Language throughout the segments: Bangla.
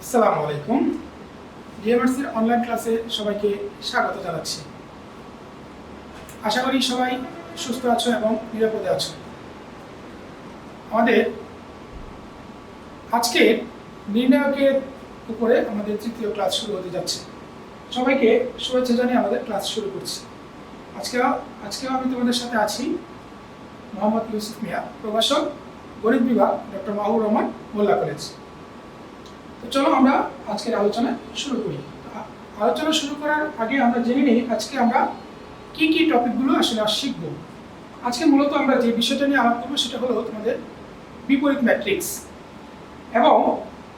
আসসালামু আলাইকুম। ডিএমআরসির অনলাইন ক্লাসে সবাইকে স্বাগত জানাচ্ছি। আশা করি সবাই সুস্থ আছো এবং নিরাপদে আছো। আমাদের আজকে নির্ণায়কের উপরে আমাদের তৃতীয় ক্লাস শুরু হতে যাচ্ছে। সবাইকে শুভেচ্ছা জানিয়ে আমাদের ক্লাস শুরু করছি। আজকেও আমি তোমাদের সাথে আছি মোহাম্মদ ইউসুফ মিয়া, প্রভাষক, গণিত বিভাগ, ডক্টর মাহবুব রহমান, মোল্লা কলেজ। তো চলো আমরা আজকের আলোচনা শুরু করি। আলোচনা শুরু করার আগে আমরা জেনে নিই আজকে আমরা কি কি টপিকগুলো আসলে শিখব। আজকে মূলত আমরা যে বিষয়টা নিয়ে আলাপ করবো সেটা হলো তোমাদের বিপরীত ম্যাট্রিক্স এবং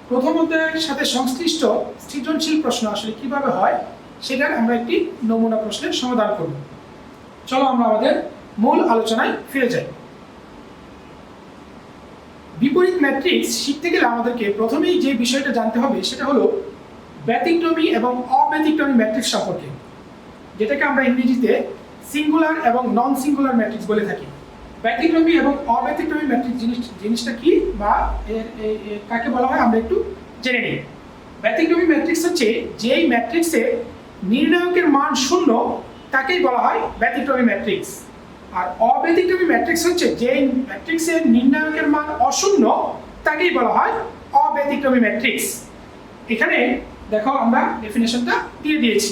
প্রথমতের সাথে সংশ্লিষ্ট সৃজনশীল প্রশ্ন আসলে কিভাবে হয় সেটার আমরা একটি নমুনা প্রশ্নের সমাধান করব। চলো আমরা আমাদের মূল আলোচনায় ফিরে যাই। বিপরীত ম্যাট্রিক্স শিখতে গেলে আমাদেরকে প্রথমেই যে বিষয়টা জানতে হবে সেটা হলো ব্যতিক্রমী এবং অব্যতিক্রমী ম্যাট্রিক্স সম্পর্কে, যেটাকে আমরা ইংরেজিতে সিঙ্গুলার এবং নন সিঙ্গুলার ম্যাট্রিক্স বলে থাকি। ব্যতিক্রমী এবং অব্যতিক্রমী ম্যাট্রিক্স জিনিসটা কি বা কাকে বলা হয় আমরা একটু জেনে নিই। ব্যতিক্রমী ম্যাট্রিক্স হচ্ছে যেই ম্যাট্রিক্সে নির্ণায়কের মান শূন্য তাকেই বলা হয় ব্যতিক্রমী ম্যাট্রিক্স। আর অব্যতিক্রমী ম্যাট্রিক্স হচ্ছে যে ম্যাট্রিক্সের নির্ণায়কের মান অশূন্য তাকেই বলা হয় অব্যতিক্রমী ম্যাট্রিক্স। এখানে দেখো আমরা ডেফিনেশনটা দিয়ে দিয়েছি।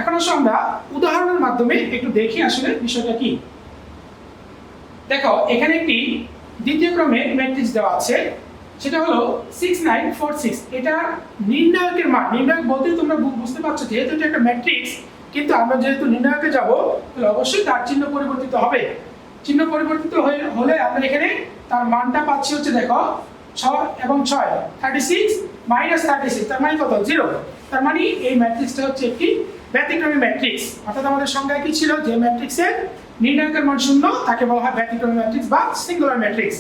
এখন আসলে আমরা উদাহরণের মাধ্যমে একটু দেখি আসলে বিষয়টা কি। দেখো এখানে একটি দ্বিতীয় ক্রমের ম্যাট্রিক্স দেওয়া আছে, সেটা হলো 6946। এটা নির্ণায়কের মান, নির্ণায়ক বলতে তোমরা বুঝতে পারছো যেহেতু এটা একটা ম্যাট্রিক্স, কিন্তু আমরা যেহেতু নির্ণায়কে যাব তাহলে অবশ্যই তার চিহ্ন পরিবর্তিত হবে। চিহ্ন পরিবর্তিত হলে আমরা এখানে তার মানটা পাচ্ছি হচ্ছে দেখো 6 এবং 6 36 36, তার মানে কত 0। তার মানে এই ম্যাট্রিক্সটা হচ্ছে একটি ব্যতিক্রমী ম্যাট্রিক্স। অর্থাৎ আমাদের সংজ্ঞায় কি ছিল, যে ম্যাট্রিক্সের নির্ণায়কের মান শূন্য তাকে বলা হয় ব্যতিক্রমী ম্যাট্রিক্স বা সিঙ্গুলার ম্যাট্রিক্স।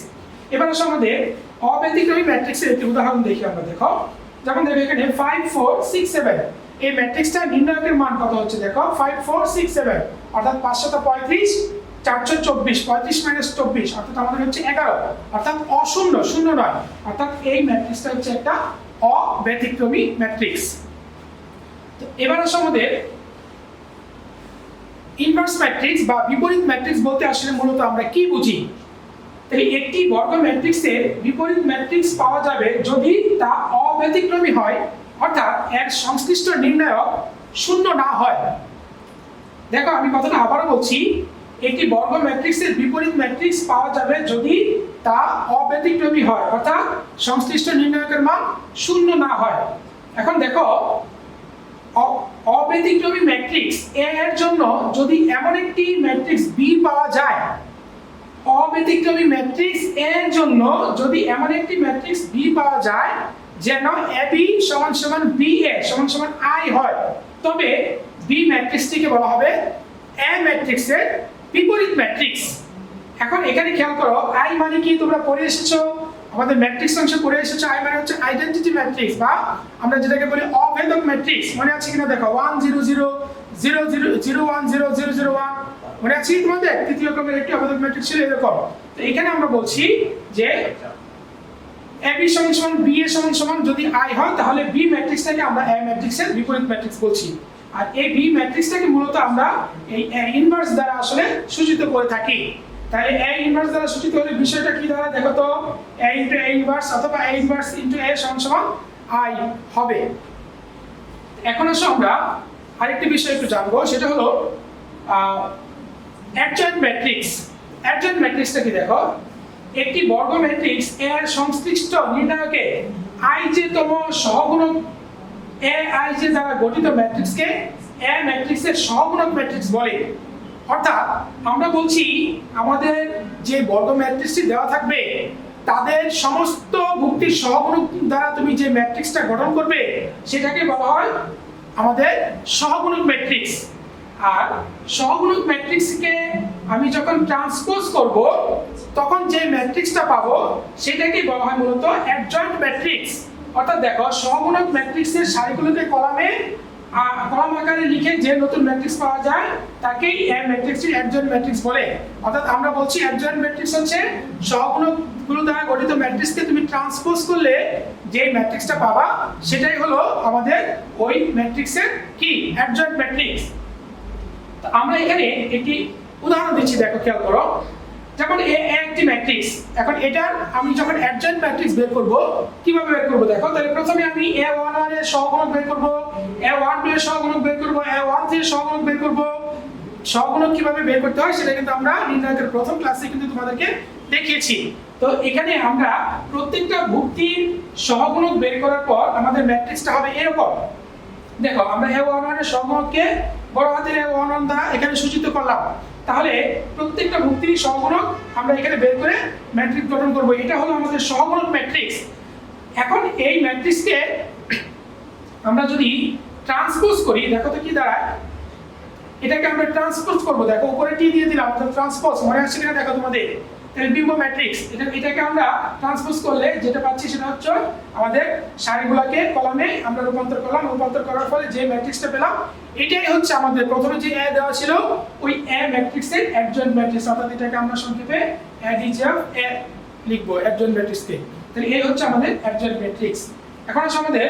এবার আসলে আমাদের অব্যতিক্রমী ম্যাট্রিক্সের একটি উদাহরণ দেখি আমরা। দেখো যখন দেখো এখানে 5467, এই ম্যাট্রিক্সটা নির্ণায়কের মান কত হচ্ছে দেখো 5467, অর্থাৎ 535 424, 35 - 24 অর্থাৎ আমাদের হচ্ছে 11, অর্থাৎ অশূন্য, শূন্য নয়। অর্থাৎ এই ম্যাট্রিক্সটা হচ্ছে একটা অব্যতিক্রমী ম্যাট্রিক্স। তো এবার আসলে আমাদের ইনভার্স ম্যাট্রিক্স বা বিপরীত ম্যাট্রিক্স বলতে আসলে মূলত আমরা কি বুঝি। তাহলে একটি বর্গ ম্যাট্রিক্সের বিপরীত ম্যাট্রিক্স পাওয়া যাবে যদি তা অব্যতিক্রমী হয়, অর্থাৎ এর সংশ্লিষ্ট নির্ণায়ক শূন্য না হয়। দেখো আমি কথাটা আবারও বলছি, একটি বর্গ ম্যাট্রিক্সের বিপরীত ম্যাট্রিক্স পাওয়া যাবে যদি তা অব্যতিক্রমী হয়, অর্থাৎ সংশ্লিষ্ট নির্ণায়কের মান শূন্য না হয়। এখন দেখো অব্যতিক্রমী ম্যাট্রিক্স এর জন্য যদি এমন একটি ম্যাট্রিক্স বি পাওয়া যায়, অব্যতিক্রমী ম্যাট্রিক্স এর জন্য যদি এমন একটি ম্যাট্রিক্স বি পাওয়া যায় যেন এবি সমান সমান বি এ সমান সমান আই হয়, তবে বি ম্যাট্রিক্সটিকে বলা হবে এ ম্যাট্রিক্সের বিপরীত ম্যাট্রিক্স। এখন এখানে খেয়াল করো, আই মানে কি তোমরা পড়ে এসেছো, আমাদের ম্যাট্রিক্স অংশে পড়ে এসেছো। আই মানে হচ্ছে আইডেন্টিটি ম্যাট্রিক্স বা আমরা যেটাকে বলি অভেদক ম্যাট্রিক্স। মনে আছে কিনা দেখো 1 0 0 0 0 0 1 0 0 0 1, মনে আছে তোমাদের তৃতীয় ক্রমের একটি অভেদক ম্যাট্রিক্স ছিল এরকম। তো এখানে আমরা বলছি যে এবি সমান সমান বি এ সমান সমান যদি আই হয় তাহলে বি ম্যাট্রিক্সটাকে আমরা এ ম্যাট্রিক্সের বিপরীত ম্যাট্রিক্স বলছি। আর এই বি ম্যাট্রিক্সটাকে মূলত আমরা এই এ ইনভার্স দ্বারা আসলে সূচিত করে থাকি। তাহলে এ ইনভার্স দ্বারা সূচিত হলে বিষয়টা কি দাঁড়ায় দেখো তো, এ ইনটু এ ইনভার্স অথবা এ ইনভার্স ইনটু এ সমান সমান আই হবে। এখন আসলে আমরা আরেকটি বিষয় একটু জানবো, সেটা হলো অ্যাডজয়েন্ট ম্যাট্রিক্স। অ্যাডজয়েন্ট ম্যাট্রিক্সটা কি দেখো, একটি বর্গ ম্যাট্রিক্স এর সংশ্লিষ্ট নির্ণায়কে আই যে তম সহগুণক এ আই যে দ্বারা গঠিত ম্যাট্রিক্সকে এ ম্যাট্রিক্সের সহগুণক ম্যাট্রিক্স বলে। অর্থাৎ আমরা বলছি আমাদের যে বর্গ ম্যাট্রিক্সটি দেওয়া থাকবে তাদের সমস্ত ভুক্তির সহগুণক দ্বারা তুমি যে ম্যাট্রিক্সটা গঠন করবে সেটাকে বলা হয় আমাদের সহগুণক ম্যাট্রিক্স। আর সহগুণক ম্যাট্রিক্সকে আমি যখন ট্রান্সপোজ করব তখন যে ম্যাট্রিক্সটা পাবো সেটাকেই বলা হয় মূলত অ্যাডজয়েন্ট ম্যাট্রিক্স। অর্থাৎ দেখো সহগুণক ম্যাট্রিক্সের সারিগুলোকে কলাম আকারে লিখে যে নতুন ম্যাট্রিক্স পাওয়া যায় তাকেই এ ম্যাট্রিক্সটি অ্যাডজয়েন্ট ম্যাট্রিক্স বলে। অর্থাৎ আমরা বলছি অ্যাডজয়েন্ট ম্যাট্রিক্স হচ্ছে সহগুণকগুলো দ্বারা গঠিত ম্যাট্রিক্সকে তুমি ট্রান্সপোজ করলে যে ম্যাট্রিক্সটা পাবা সেটাই হলো আমাদের ওই ম্যাট্রিক্সের কি অ্যাডজয়েন্ট ম্যাট্রিক্স। তো আমরা এখানে একটি উদাহরণ দিচ্ছি, দেখো খেয়াল করো। যেমন একটি ম্যাট্রিক্স, এখন এটার আমি যখন অ্যাডজয়েন্ট ম্যাট্রিক্স বের করব কিভাবে বের করব দেখো। তাহলে প্রথমে আমি a11 এর সহগুণক বের করব, a12 এর সহগুণক বের করব, a13 এর সহগুণক বের করব। সহগুণক কিভাবে বের করতে হয় সেটা কিন্তু আমরা নির্ণায়কের প্রথম ক্লাসে কিন্তু তোমাদেরকে দেখিয়েছি। তো এখানে আমরা প্রত্যেকটা ভুক্তির সহগুণক বের করার পর আমাদের ম্যাট্রিক্সটা হবে এরকম। দেখো আমরা a11 এর সহগুণককে বড় হাতের a11 দ্বারা এখানে সূচিত করলাম। তাহলে প্রত্যেকটা ভুক্তির সহগুণক আমরা এখানে বের করে ম্যাট্রিক্স গঠন করব। এটা হলো আমাদের সহগুণক ম্যাট্রিক্স। এখন এই ম্যাট্রিক্সকে আমরা যদি ট্রান্সপোজ করি, দেখো তো কি দাঁড়ায়। এটাকে আমরা ট্রান্সপোজ করব, দেখো উপরে টি দিয়ে দিলাম, তো ট্রান্সপোজ মনে আসছে কিনা দেখো তোমাদের। তাহলে বিম্ব ম্যাট্রিক্স, এটাকে আমরা ট্রান্সপোজ করলে যেটা পাচ্ছি সেটা হচ্ছে আমাদের সারিগুলোকে কলামে আমরা রূপান্তর করলাম। রূপান্তর করার ফলে যে ম্যাট্রিক্সটা পেলাম এটাই হচ্ছে আমাদের প্রথমে যে এ দেওয়া ছিল ওই এ ম্যাট্রিক্সের অ্যাডজয়েন্ট ম্যাট্রিক্স, অর্থাৎ এটাকে আমরা সংক্ষেপে অ্যাডিজেভ এ লিখবো অ্যাডজয়েন্ট ম্যাট্রিক্সকে। তাহলে এই হচ্ছে আমাদের অ্যাডজয়েন্ট ম্যাট্রিক্স। এখন আছে আমাদের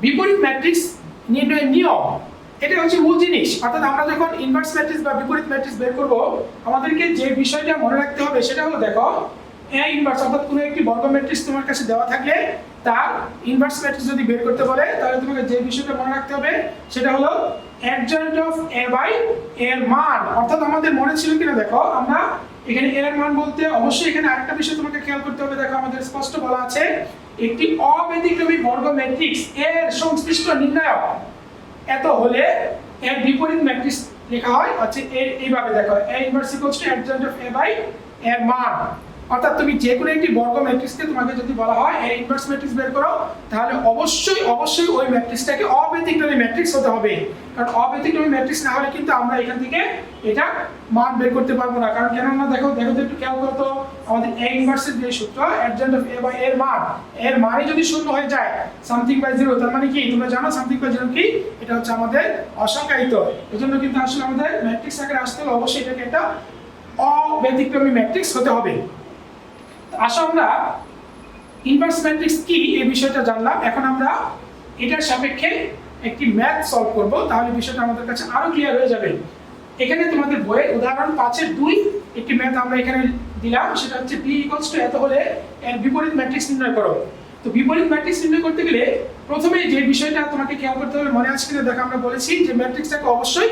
বিপরীত ম্যাট্রিক্স নির্ণয়ের নিয়ম। এটা হচ্ছে মূল জিনিস, অর্থাৎ আমরা যখন ইনভার্স ম্যাট্রিক্স বা বিপরীত ম্যাট্রিক্স বের করব আমাদেরকে যে বিষয়টা মনে রাখতে হবে সেটা হলো দেখো এ ইনভার্স, অর্থাৎ কোনো একটি বর্গ ম্যাট্রিক্স তোমার কাছে দেওয়া থাকলে তার ইনভার্স ম্যাট্রিক্স যদি বের করতে বলে তাহলে তোমাকে যে বিষয়টা মনে রাখতে হবে সেটা হলো অ্যাডজয়েন্ট অফ এ বাই এর মান। অর্থাৎ আমাদের মনে ছিল কিনা দেখো, আমরা এখানে এর মান বলতে অবশ্যই এখানে আরেকটা বিষয় তোমাকে খেয়াল করতে হবে। দেখো আমাদের স্পষ্ট বলা আছে একটি অব্যতিক্রমী বর্গ ম্যাট্রিক্স এর সংশ্লিষ্ট নির্ণায়ক এত হলে এর বিপরীত ম্যাট্রিক্স লেখা হয় হচ্ছে এইভাবে। দেখো a inverse equals to adjoint of a by এর মান। অর্থাৎ তুমি যে কোনো একটি বর্গ ম্যাট্রিক্সকে তোমাকে যদি বলা হয় a ইনভার্স ম্যাট্রিক্স বের করো তাহলে অবশ্যই ওই ম্যাট্রিক্সটাকে অব্যতিক্রমী ম্যাট্রিক্স হতে হবে। কারণ অব্যতিক্রমী ম্যাট্রিক্স না হলে কিন্তু আমরা এখান থেকে এটা মান বের করতে পারবো না। কারণ কেন না দেখো তো একটু খেয়াল করো তো, আমাদের a ইনভার্সের যে সূত্র অ্যাডজয়েন্ট অফ a বাই এর মান, এর মানই যদি শূন্য হয়ে যায় সামথিং বাই 0, তার মানে কি তোমরা জানো সামথিং বাই 0 কি? এটা হচ্ছে আমাদের অসংজ্ঞায়িত। এজন্য কিন্তু আসলে আমাদের ম্যাট্রিক্স আকারে আসতে হলে অবশ্যই এটাকে একটা অব্যতিক্রমী ম্যাট্রিক্স হতে হবে। আসলে আমরা ইনভার্স ম্যাট্রিক্স কি এই বিষয়টা জানলাম। এখন আমরা এটার সাপেক্ষে একটি ম্যাথ সলভ করব, তাহলে বিষয়টা আমাদের কাছে আরো ক্লিয়ার হয়ে যাবে। এখানে তোমাদের বইয়ের উদাহরণ 5-এর 2 একটি ম্যাথ আমরা এখানে দিলাম, সেটা হচ্ছে b এত হলে এর বিপরীত ম্যাট্রিক্স নির্ণয় করো। তো বিপরীত ম্যাট্রিক্স নির্ণয় করতে গেলে প্রথমে যে বিষয়টা তোমাকে খেয়াল করতে হবে, মনে আছে কিনা দেখো, আমরা বলেছি যে ম্যাট্রিক্সটাকে অবশ্যই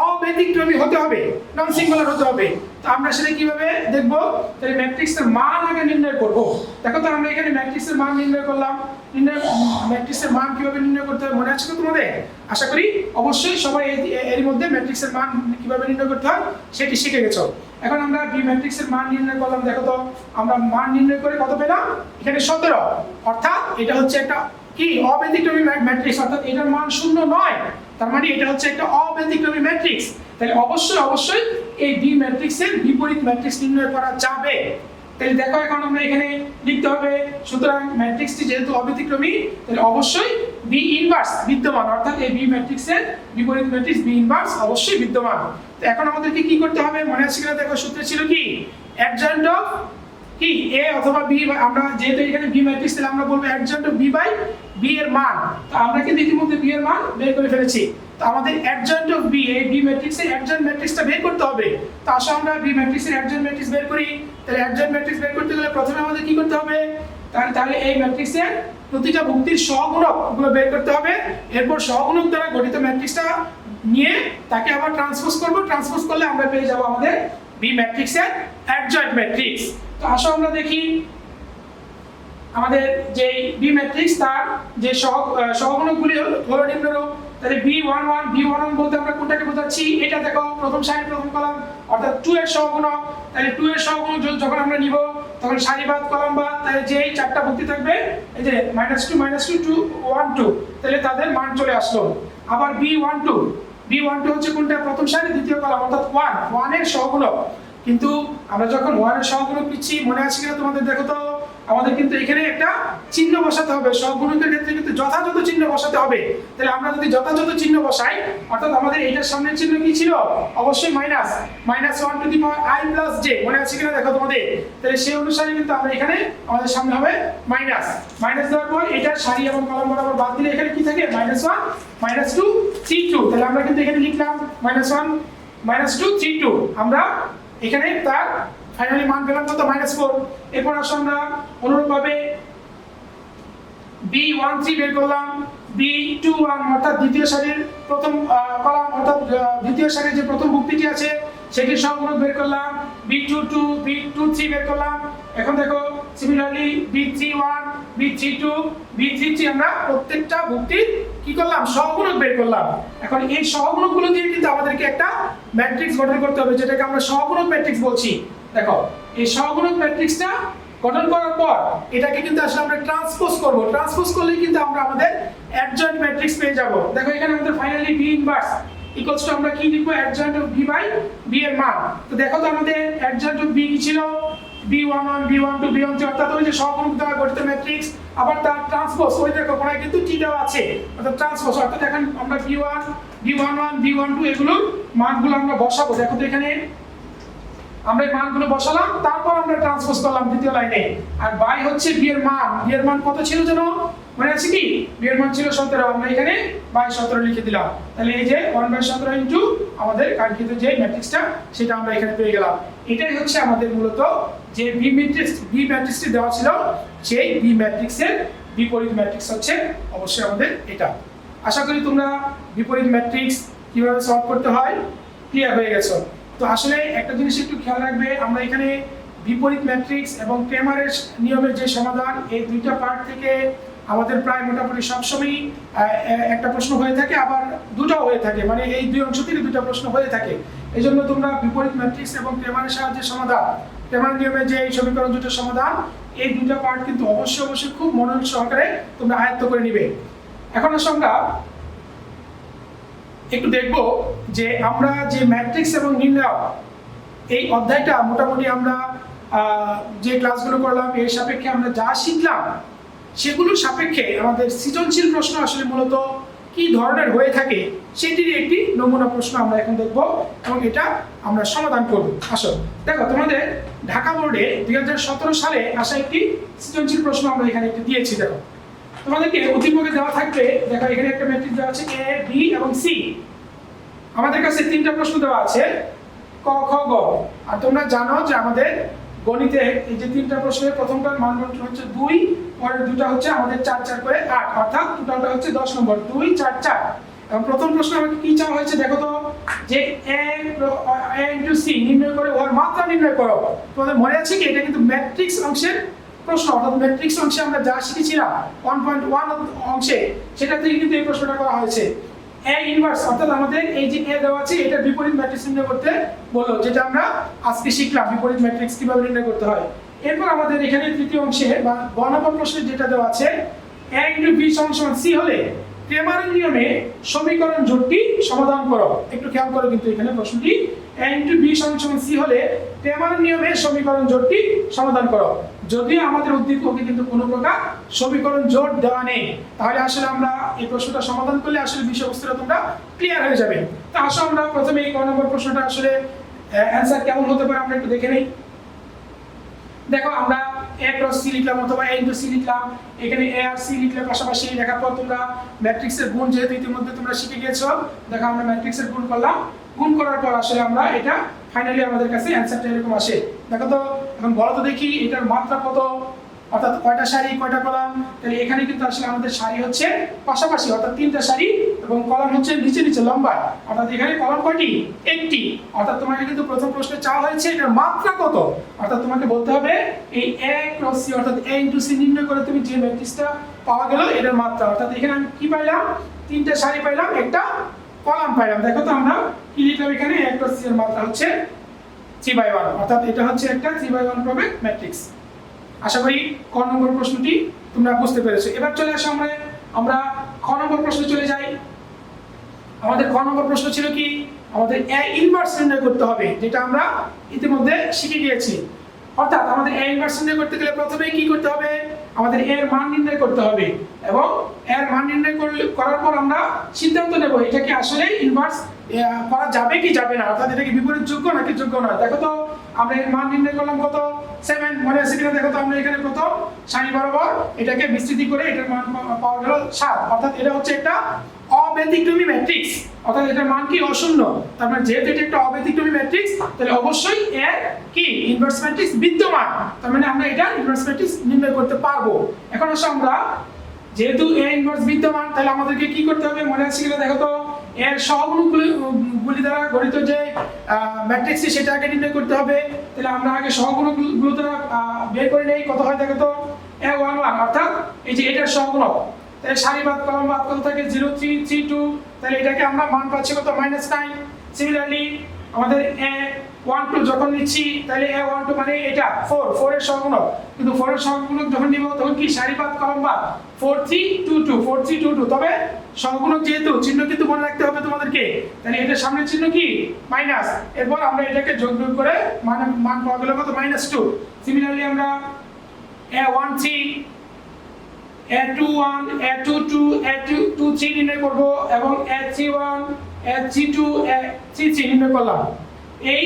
অব্যতিক্রমী হতে হবে, নন সিঙ্গুলার হতে হবে। তো আমরা সেটা কিভাবে দেখব? তাহলে ম্যাট্রিক্সের মান আগে নির্ণয় করব। দেখো তো আমরা এখানে ম্যাট্রিক্সের মান নির্ণয় করলাম। ম্যাট্রিক্সের মান কিভাবে নির্ণয় করতে হবে মনে আছে তো তোমাদের? আশা করি অবশ্যই সবাই এর মধ্যে ম্যাট্রিক্সের মান কিভাবে নির্ণয় করতে হয় সেটি শিখে গেছো। এখন আমরা বি ম্যাট্রিক্সের মান নির্ণয় করলাম। দেখো তো আমরা মান নির্ণয় করে কত পেলাম? এখানে 17। অর্থাৎ এটা হচ্ছে একটা কি অব্যতিক্রমী ম্যাট্রিক্স, অর্থাৎ এটার মান 0 নয়, তার মানে এটা হচ্ছে একটা অব্যতিক্রমী ম্যাট্রিক্স। তাহলে অবশ্যই এই বি ম্যাট্রিক্সের বিপরীত ম্যাট্রিক্স নির্ণয় করা যাবে। তাহলে দেখো এখন আমরা এখানে লিখতে হবে, সুতরাং ম্যাট্রিক্সটি যেহেতু অব্যতিক্রমী তাহলে অবশ্যই বি ইনভার্স বিদ্যমান, অর্থাৎ এই বি ম্যাট্রিক্সের বিপরীত ম্যাট্রিক্স বি ইনভার্স অবশ্যই বিদ্যমান। তো এখন আমাদেরকে কি করতে হবে মনে আছে কিনা দেখো, সূত্র ছিল কি অ্যাডজয়েন্ট অফ কি a অথবা b, আমরা যেহেতু এখানে b ম্যাট্রিক্স তাহলে আমরা বলবো adjoint of b by b এর মান। তো আমরা কিন্তু ইতিমধ্যে b এর মান বের করে ফেলেছি। তো আমাদের অ্যাডজয়েন্ট অফ b, এই b ম্যাট্রিক্সের অ্যাডজয়েন্ট ম্যাট্রিক্সটা বের করতে হবে। তো আসো আমরা b ম্যাট্রিক্সের অ্যাডজয়েন্ট ম্যাট্রিক্স বের করি। তাহলে অ্যাডজয়েন্ট ম্যাট্রিক্স বের করতে গেলে প্রথমে আমাদের কি করতে হবে? তাহলে এই ম্যাট্রিক্সের প্রতিটা ভুক্তির সহগুণকগুলো বের করতে হবে। এরপর সহগুণক দ্বারা গঠিত ম্যাট্রিক্সটা নিয়ে তাকে আবার ট্রান্সপোজ করব। ট্রান্সপোজ করলে আমরা পেয়ে যাব আমাদের বি ম্যাট্রিক্সের অ্যাডজয়েন্ট ম্যাট্রিক্স। তো আসো আমরা দেখি আমাদের যে বি ম্যাট্রিক্স তার যে সহগুণকগুলি হলো নিম্নরূপ। তাহলে b11 বলতে আমরা কোনটাকে বোঝাচ্ছি? এটা দেখো প্রথম সারি প্রথম কলাম, অর্থাৎ 2 এর সহগুণক। তাহলে 2 এর সহগুণক যখন আমরা নিব তখন সারি বাদ কলাম বাদ, তাহলে যেই চারটা ভুক্তি থাকবে এই যে -2 2 1 2, তাহলে তাদের মান চলে আসলো। আবার b12 হচ্ছে কোনটা? প্রথম সারি দ্বিতীয় কলাম, অর্থাৎ 1 এর সহগুণক। কিন্তু আমরা যখন 1 এর সহগুণক নিচ্ছি মনে আছে কিনা তোমাদের? দেখো তো আমাদের কিন্তু এখানে একটা চিহ্ন বসাতে হবে, সহগুণকের ক্ষেত্রে কিন্তু যথাযথ চিহ্ন বসাতে হবে। তাহলে আমরা যদি যথাযথ চিহ্ন বসাই, অর্থাৎ আমাদের এটার সামনের চিহ্ন কি ছিল, অবশ্যই minus, -1 to the power i plus j, মনে আছে কিনা দেখো তোমাদের। তাহলে সেই অনুসারে কিন্তু আমরা এখানে আমাদের সামনে হবে মাইনাস, মাইনাস দেওয়ার পর এটার সারি এবং কলাম বরাবর বাদ দিলে এখানে কি থাকে, -1 -2 3 2। তাহলে আমরা কিন্তু এখানে লিখলাম -1 -2 3 2। আমরা এখানে তার ফাইনালি মান পেলাম কত, -4। এরপর আসলে আমরা অনুরূপভাবে B13 বের করলাম, B21 অর্থাৎ দ্বিতীয় সারির প্রথম কলাম অর্থাৎ দ্বিতীয় সারির যে প্রথম ভুক্তিটি আছে সেটির সহগুণক বের করলাম, B22 B23 বের করলাম। এখন দেখো সিমিলারলি B31 B32 B33 আমরা প্রত্যেকটা ভুক্তির কি করলাম, সহগুণক বের করলাম। এখন এই সহগুণকগুলো দিয়ে কিন্তু আমাদেরকে একটা ম্যাট্রিক্স গঠন করতে হবে, যেটাকে আমরা সহগুণক ম্যাট্রিক্স বলছি। দেখো এই সহগুণক ম্যাট্রিক্সটা গঠন করার পর এটাকে কিন্তু আসলে আমরা ট্রান্সপোজ করব, ট্রান্সপোজ করলেই কিন্তু আমরা আমাদের অ্যাডজয়েন্ট ম্যাট্রিক্স পেয়ে যাব। দেখো এখানে আমাদের finally B inverse equals to আমরা কি লিখব, adjoint of B by B এর মান। তো দেখো তো আমাদের অ্যাডজয়েন্ট অফ B কি ছিল, B11 B12 B13, অর্থাৎ ওই যে সহগুণক দ্বারা গঠিত ম্যাট্রিক্স, আবার তার ট্রান্সপোজ ওই দেখো কোনায় কিন্তু T দেওয়া আছে, অর্থাৎ ট্রান্সপোজ, অর্থাৎ এখন আমরা B1 B11 B12 এগুলোর মানগুলো আমরা বসাবো। দেখো তো এখানে আমরা এই মানগুলো বসালাম, তারপর আমরা ট্রান্সপোজ করলাম দ্বিতীয় লাইনে। আর বাই হচ্ছে বি এর মান, বি এর মান কত ছিল যেন মনে আছে কি, বি এর মান ছিল 17, আমরা এখানে বাই 17 লিখে দিলাম। তাহলে এই যে 1/17 ইনটু আমাদের কাঙ্ক্ষিত যে ম্যাট্রিক্সটা সেটা আমরা এখানে পেয়ে গেলাম। এটাই হচ্ছে আমাদের মূলত যে বি ম্যাট্রিক্সটি দেওয়া ছিল, সেই বি ম্যাট্রিক্সের বিপরীত ম্যাট্রিক্স হচ্ছে অবশ্যই আমাদের এটা। আশা করি তোমরা বিপরীত ম্যাট্রিক্স কিভাবে সলভ করতে হয় ক্লিয়ার হয়ে গেছো। তো আসলে একটা জিনিস একটু খেয়াল রাখবে, আমরা এখানে বিপরীত ম্যাট্রিক্স এবং ক্রেমারের নিয়মের যে সমাধান, এই দুইটা পার্ট থেকে আমাদের প্রায় মোটামুটি সবসময়ই একটা প্রশ্ন হয়ে থাকে, আবার দুটাও হয়ে থাকে, মানে এই দুই অংশ থেকে দুটা প্রশ্ন হয়ে থাকে। এই জন্য তোমরা বিপরীত ম্যাট্রিক্স এবং ক্রেমারের সাহায্যে সমাধান, ক্রেমার নিয়মের যে এই সমীকরণ দুটোর সমাধান, এই দুটা পার্ট কিন্তু অবশ্যই খুব মনোযোগ সহকারে তোমরা আয়ত্ত করে নিবে। এখন আসলে আমরা একটু দেখব যে আমরা যে ম্যাট্রিক্স এবং নির্ণয় এই অধ্যায়টা মোটামুটি আমরা যে ক্লাসগুলো করলাম এর সাপেক্ষে আমরা যা শিখলাম সেগুলোর সাপেক্ষে আমাদের সৃজনশীল প্রশ্ন আসলে মূলত কি ধরনের হয়ে থাকে সেটির একটি নমুনা প্রশ্ন আমরা এখন দেখব এবং এটা আমরা সমাধান করব। আসো দেখো, তোমাদের ঢাকা বোর্ডে 2017 সালে আসা একটি সৃজনশীল প্রশ্ন আমরা এখানে একটি দিয়েছি। দেখো তোমাদেরকে উদ্দীপকে দেওয়া থাকবে, দেখো এখানে একটা ম্যাট্রিক্স দেওয়া আছে A B এবং C। আমাদের কাছে তিনটা প্রশ্ন দেওয়া আছে ক খ গ। আর তোমরা জানো যে আমাদের গণিতে এই যে তিনটা প্রশ্নের প্রথমটার মান হচ্ছে 2, পরের দুটো হচ্ছে আমাদের 4 4 করে 8, অর্থাৎ টোটালটা হচ্ছে 10 নম্বর, 2 4 4। এবং প্রথম প্রশ্ন আমাকে কি চাওয়া হয়েছে, দেখো তো যে A ইনটু C নির্ণয় করে ওর মাত্রা নির্ণয় করো। তোমাদের মনে আছে কি, এটা কিন্তু ম্যাট্রিক্স অংশের প্রশ্ন, অর্থাৎ ম্যাট্রিক্স অংশে আমরা যা শিখেছিলাম 1.1 অংশে, সেটা থেকে কিন্তু এই প্রশ্নটা করা হয়েছে। A ইনভার্স অর্থাৎ আমাদের এই যে A দেওয়া আছে এটার বিপরীত ম্যাট্রিক্স নির্ণয় করতে বললো, যেটা আমরা আজকে শিখলাম বিপরীত ম্যাট্রিক্স কিভাবে নির্ণয় করতে হয়। এরপর আমাদের এখানে তৃতীয় অংশে বা 2 নম্বর প্রশ্নে যেটা দেওয়া আছে A ইনটু B সমান C হলে ক্রেমারের নিয়মে সমীকরণ জোটটি সমাধান করো। একটু খেয়াল করো কিন্তু এখানে প্রশ্নটি, A ইনটু B সমান C হলে ক্রেমারের নিয়মে সমীকরণ জোটটি সমাধান করো। যদিও আমাদের উদ্দীপকে কিন্তু কোনো প্রকার সমীকরণ জোট দেওয়া নেই, তাহলে আসলে আমরা এই প্রশ্নটা সমাধান করলে আসলে বিষয়বস্তুটা তোমরা ক্লিয়ার হয়ে যাবে। তো আসো আমরা প্রথমে এই ক নম্বর প্রশ্নটা আসলে অ্যানসার কেমন হতে পারে আমরা একটু দেখে নেই। দেখো আমরা A ক্রস C লিখলাম অথবা A ইনটু C লিখলাম, এখানে A আর C লিখলে পাশাপাশি লেখার পর তোমরা ম্যাট্রিক্সের গুণ যেহেতু ইতিমধ্যে তোমরা শিখে গিয়েছো, দেখো আমরা ম্যাট্রিক্সের গুণ করলাম, গুণ করার পর আসলে আমরা এটা ফাইনালি আমাদের কাছে অ্যানসারটা এরকম আসে। দেখো তো এখন বলো তো দেখি এটার মাত্রা কত, অর্থাৎ কয়টা সারি কয়টা কলাম। তাহলে এখানে কিন্তু আসলে আমাদের সারি হচ্ছে পাশাপাশি অর্থাৎ 3টা সারি এবং কলাম হচ্ছে নিচে নিচে লম্বা, অর্থাৎ এখানে কলাম কয়টি, একটি। অর্থাৎ তোমাকে কিন্তু প্রথম প্রশ্নে চাওয়া হয়েছে এটার মাত্রা কত, অর্থাৎ তোমাকে বলতে হবে এই A ক্রস C অর্থাৎ A ইনটু C নির্ণয় করে তুমি যে ম্যাট্রিক্সটা পাওয়া গেল এটার মাত্রা। অর্থাৎ এখানে আমি কি পাইলাম, 3টা সারি পাইলাম, একটা কলাম পাইলাম। দেখো তো আমরা কি লিখলাম এখানে, A ক্রস C এর মাত্রা হচ্ছে 3/1, অর্থাৎ এটা হচ্ছে একটা 3/1 ক্রমের ম্যাট্রিক্স। আশা করি ক নম্বর প্রশ্নটি তোমরা বুঝতে পেরেছো। এবার চলে আসো আমরা খ নম্বর প্রশ্নে চলে যাই। আমাদের খ নম্বর প্রশ্ন ছিল কি, আমাদের A ইনভার্স নির্ণয় করতে হবে, যেটা আমরা ইতিমধ্যে শিখে গিয়েছি। অর্থাৎ আমাদের এ ইনভার্স নির্ণয় করতে গেলে প্রথমে কি করতে হবে, আমাদের এর মান নির্ণয় করতে হবে এবং এর মান নির্ণয় করার পর আমরা সিদ্ধান্ত নেব এটা কি আসলে ইনভার্স করা যাবে কি যাবে না, অর্থাৎ এটা কি বিপরীত যোগ্য নাকি যোগ্য নয়। দেখো তো আমরা এর মান নির্ণয় করলাম কত 7, মনে আছে কিনা দেখো তো, আমরা এখানে প্রথম সারি বরাবর এটাকে বিস্তৃতি করে এটার মান পাওয়া গেল 7, অর্থাৎ এটা হচ্ছে একটা অব্যতিক্রমী ম্যাট্রিক্স, অর্থাৎ এটার মান কি অশূন্য। তার মানে যেহেতু এটা একটা অব্যতিক্রমী ম্যাট্রিক্স তাহলে অবশ্যই এর কি ইনভার্স ম্যাট্রিক্স বিদ্যমান, তার মানে আমরা এটা ইনভার্স ম্যাট্রিক্স নির্ণয় করতে পারবো। এখন আসলে আমরা যেহেতু এ ইনভার্স বিদ্যমান তাহলে আমাদেরকে কি করতে হবে, মনে আছে কিনা দেখো তো, এর সহগুণগুলি দ্বারা গঠিত যে ম্যাট্রিক্সটি সেটা আগে নির্ণয় করতে হবে। তাহলে আমরা আগে সহগুণগুলো দ্বারা বের করে নেই, কত হয় দেখো তো a11, অর্থাৎ এই যে এটার সহগুণক। তাহলে সারি বাদ কলম বাদ কত থাকে 0 3 3 2, তাহলে এটাকে আমরা মান পাচ্ছি কত -9। সিমিলারলি আমাদের a12 যখন নিচ্ছি তাহলে a12 মানে এটা 4 এর সহগুণক, কিন্তু 4 এর সহগুণক যখন নিব তখন কি সারি বাদ কলম বাদ 4 3 2 2 4 3 2 2, তবে সহগুণক যেহেতু চিহ্ন কিন্তু মনে রাখতে হবে তোমাদেরকে, তাহলে এটা সামনের চিহ্ন কি মাইনাস, এরপর আমরা এটাকে যোগ করে মান পাওয়া গেল কত -2। সিমিলারলি আমরা a13 a21 a22 a23 নির্ণয় করব এবং a31 a32 a33 নির্ণয় করলাম। এই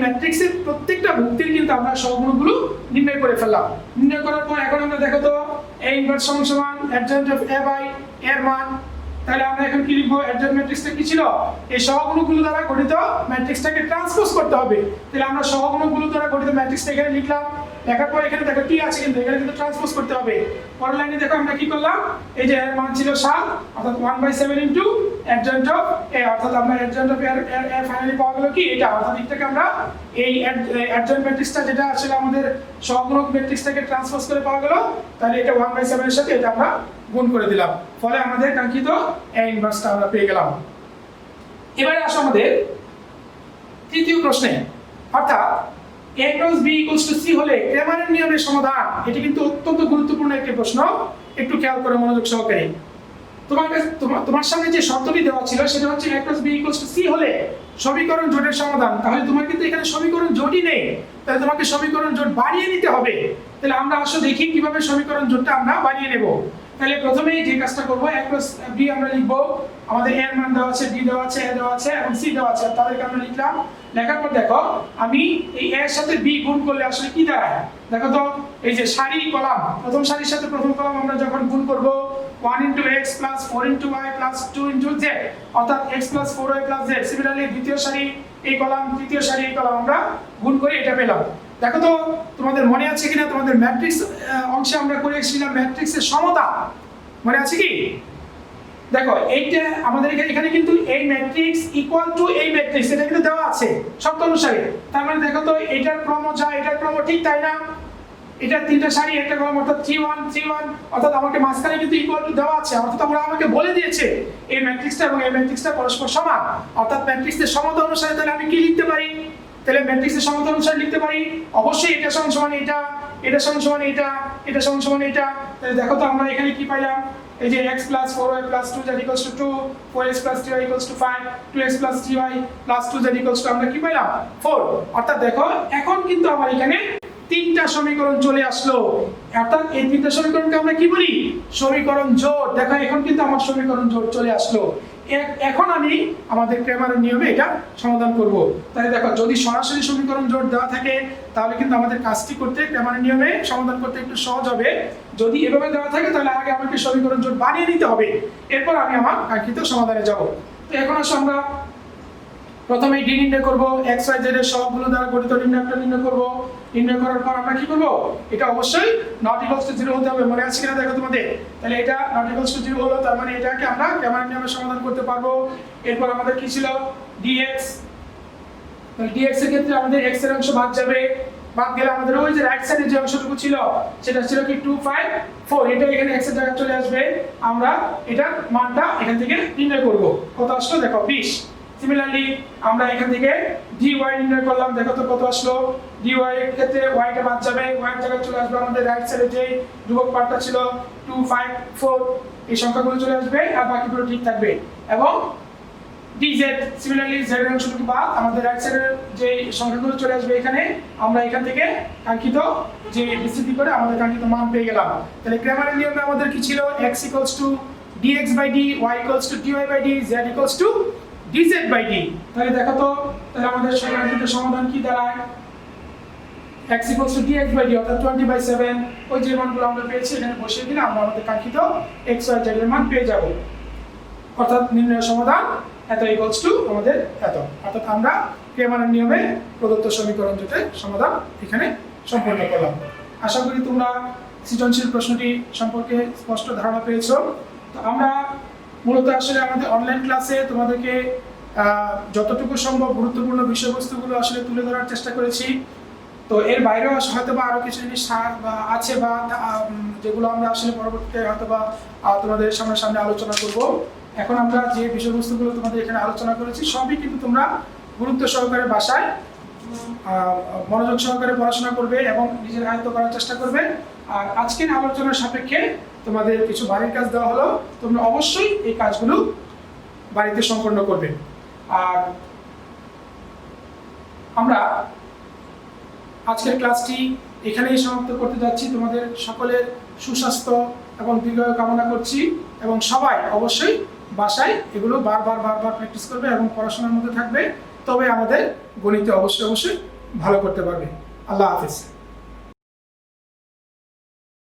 ম্যাট্রিক্সের প্রত্যেকটা ভুক্তির কিন্তু আমরা সহগুণগুলো নির্ণয় করে ফেললাম। নির্ণয় করার পর এখন আমরা দেখো তো a ইনভার্স সমান adjoint অফ a বাই এর মান, তাহলে আমরা এখন কি লিখব, adjoint ম্যাট্রিক্সটা কি ছিল, এই সহগুণগুলো দ্বারা গঠিত ম্যাট্রিক্সটাকে ট্রান্সপোজ করতে হবে। তাহলে আমরা সহগুণগুলো দ্বারা গঠিত ম্যাট্রিক্সটা এখানে লিখলাম, লেখার পর এখানে দেখো কি আছে, কিন্তু এখানে কিন্তু ট্রান্সপোজ করতে হবে। পরের লাইনে দেখো আমরা কি করলাম, এই যে এর মান ছিল 7, অর্থাৎ 1/7 ইনটু adjoint অফ a, অর্থাৎ আমরা adjoint অফ a ফাইনালি পাওয়া গেল কি এটা, অর্থাৎ এটাকে আমরা এই adjoint ম্যাট্রিক্সটা যেটা আসলে আমাদের সহগুণক ম্যাট্রিক্সটাকে ট্রান্সপোজ করে পাওয়া গেল, তাহলে এটা 1/7 এর সাথে এটা আমরা গুণ করে দিলাম, ফলে আমাদের কাঙ্ক্ষিত a ইনভার্সটা আমরা পেয়ে গেলাম। এবারে আসো আমাদের তৃতীয় প্রশ্নে, অর্থাৎ a cross b equals to c হলে ক্রেমারের নিয়মের সমাধান। এটি কিন্তু অত্যন্ত গুরুত্বপূর্ণ একটি প্রশ্ন, একটু খেয়াল করে মনোযোগ সহকারে। তোমার সামনে যে শর্তটি দেওয়া ছিল সেটা হচ্ছে a cross b equals to c হলে সমীকরণ জোটের সমাধান। তাহলে তোমার কিন্তু এখানে সমীকরণ জোটই নেই, তাহলে তোমাকে সমীকরণ জোট বানিয়ে নিতে হবে। তাহলে আমরা আসলে দেখি কিভাবে সমীকরণ জোটটা আমরা বানিয়ে নেব। তাহলে প্রথমেই যে কাজটা করব, a ক্রস b আমরা লিখব, আমাদের a এর মান দেওয়া আছে, b দেওয়া আছে, a দেওয়া আছে এবং c দেওয়া আছে, তাদেরকে আমরা লিখলাম। লেখার পর দেখো আমি এই a এর সাথে b গুণ করলে আসলে কি দাঁড়ায়, দেখো তো এই যে সারি কলাম, প্রথম সারির সাথে প্রথম কলাম আমরা যখন গুণ করব 1 into x plus 4 into y plus 2 into z, অর্থাৎ x plus 4y plus z। Similarly দ্বিতীয় সারি এই কলাম, তৃতীয় সারি এই কলাম আমরা গুণ করে এটা পেলাম। দেখো তো তোমাদের মনে আছে কিনা, তোমাদের ম্যাট্রিক্স অংশে আমরা করে এসেছিলাম ম্যাট্রিক্সের সমতা, মনে আছে কি? দেখো এইটা আমাদের এখানে কিন্তু এই ম্যাট্রিক্স ইকুয়াল টু এই ম্যাট্রিক্স, এটা কিন্তু দেওয়া আছে শর্ত অনুসারে। তার মানে দেখো তো এটার ক্রম যা এটার ক্রম ঠিক তাই না, এটা তিনটা সারি একটা ক্রম, অর্থাৎ 3 1 3 1, অর্থাৎ আমাকে মাঝখানে কিন্তু ইকুয়াল টু দেওয়া আছে, অর্থাৎ আমরা আমাকে বলে দিয়েছে এই ম্যাট্রিক্সটা এবং এই ম্যাট্রিক্সটা পরস্পর সমান, অর্থাৎ ম্যাট্রিক্সের সমতা অনুসারে তাহলে আমি কি লিখতে পারি, তাহলে ম্যাট্রিক্সের সমতা অনুসারে লিখতে পারি অবশ্যই এটা সমান সমান এটা, এটা সমান সমান এটা, এটা সমান সমান এটা। তাহলে দেখো তো আমরা এখানে কি পাইলাম, এই যে x plus 4y plus 2z equals to 2, 4x plus 3y equals to 5, 2x plus 3y plus 2z equals to আমরা কি পাইলাম 4। অর্থাৎ দেখো এখন কিন্তু আমার এখানে তিনটা সমীকরণ চলে আসলো, অর্থাৎ এই তিনটা সমীকরণকে আমরা কি বলি, সমীকরণ জোট। দেখো এখন কিন্তু আমার সমীকরণ জোট চলে আসলো। এখন আমি আমাদের ক্রেমারের নিয়মে এটা সমাধান করব। তাহলে দেখো যদি সরাসরি সমীকরণ জোট দেওয়া থাকে তাহলে কিন্তু আমাদের কাজটি করতে ক্রেমারের নিয়মে সমাধান করতে একটু সহজ হবে। যদি এভাবে দেওয়া থাকে তাহলে আগে আমাকে সমীকরণ জোট বানিয়ে নিতে হবে, এরপর আমি আমার কাঙ্ক্ষিত সমাধানে যাব। তো এখন আসলে আমরা প্রথমে ডি নির্ণয় করব, x y z এর সবগুলো দ্বারা গঠিত নির্ণয়টা নির্ণয় করব। নির্ণয় করার পর আমরা কি করব, এটা অবশ্যই নট ইকুয়ালস টু 0 হতে হবে, মনে আছে কিনা দেখো তোমাদের। তাহলে এটা নট ইকুয়ালস টু 0 হলো, তার মানে এটাকে আমরা ক্রেমারের নিয়মে সমাধান করতে পারবো। এরপর আমাদের কি ছিল dx, তাহলে dx এর ক্ষেত্রে আমাদের x এর অংশ বাদ যাবে, বাদ গেলে আমাদের ওই যে রাইট সাইডে যে অংশটুকু ছিল সেটা ছিল কি 2 5 4, এটা এখানে x এর জায়গায় চলে আসবে। আমরা এটার মানটা এখান থেকে নির্ণয় করব, কত আসলো দেখো 20। সিমিলারলি আমরা এখান থেকে dy নির্ণয় করলাম, দেখো তো কত আসলো, dy এর ক্ষেত্রে y টা বাদ যাবে, y এর জায়গায় চলে আসবে আমাদের রাইট সাইডে যে ধ্রুবক পার্টটা ছিল 2 5 4, এই সংখ্যাগুলো চলে আসবে আর বাকিগুলো ঠিক থাকবে। এবং dz, সিমিলারলি z এর অংশটুকু বাদ আমাদের রাইট সাইডের যে সংখ্যাগুলো চলে আসবে এখানে, আমরা এখান থেকে কাঙ্ক্ষিত যে বিস্তৃতি করে আমাদের কাঙ্ক্ষিত মান পেয়ে গেলাম। তাহলে ক্র্যামারের নিয়মে আমাদের কি ছিল? x dx/d, y dy/d, z dz/d। তাহলে দেখো তো, তাহলে আমাদের কাঙ্ক্ষিত সমাধান কি দাঁড়ায়? x dx/d অর্থাৎ 20/7, ওই যে মানগুলো আমরা পেয়েছি এখানে বসিয়ে দিলে আমরা আমাদের কাঙ্ক্ষিত x y z এর মান পেয়ে যাব। অর্থাৎ নির্ণয় সমাধান এত আমাদের এত। অর্থাৎ আমরা ক্রেমারের নিয়মে প্রদত্ত সমীকরণ দুটির সমাধান এখানে সম্পন্ন করলাম। আশা করি তোমরা সৃজনশীল প্রশ্নটি সম্পর্কে স্পষ্ট ধারণা পেয়েছো। তো আমরা মূলত আসলে আমাদের অনলাইন ক্লাসে তোমাদেরকে যতটুকু সম্ভব গুরুত্বপূর্ণ বিষয়বস্তুগুলো আসলে তুলে ধরার চেষ্টা করেছি। তো এর বাইরেও হয়তো বা আরো কিছু জিনিস আছে বা যেগুলো আমরা আসলে পরবর্তীতে হয়তো বা তোমাদের সামনে আলোচনা করব। এখন আমরা যে বিষয়বস্তুগুলো তোমাদের এখানে আলোচনা করেছি সবই কিন্তু তোমরা গুরুত্ব সহকারে বাসায় মনোযোগ সহকারে পড়াশোনা করবে এবং নিজের আয়ত্ত করার চেষ্টা করবে। আর আজকের আলোচনার সাপেক্ষে তোমাদের কিছু বাড়ির কাজ দেওয়া হলো, তোমরা অবশ্যই এই কাজগুলো বাড়িতে সম্পন্ন করবে। আর আমরা আজকের ক্লাসটি এখানেই সমাপ্ত করতে যাচ্ছি। তোমাদের সকলের সুস্বাস্থ্য এবং দীর্ঘায়ু কামনা করছি এবং সবাই অবশ্যই বাসায় এগুলো বারবার প্র্যাকটিস করবে এবং পড়াশোনার মধ্যে থাকবে, তবে আমাদের গণিতে অবশ্যই ভালো করতে পারবে। আল্লাহ হাফেজ।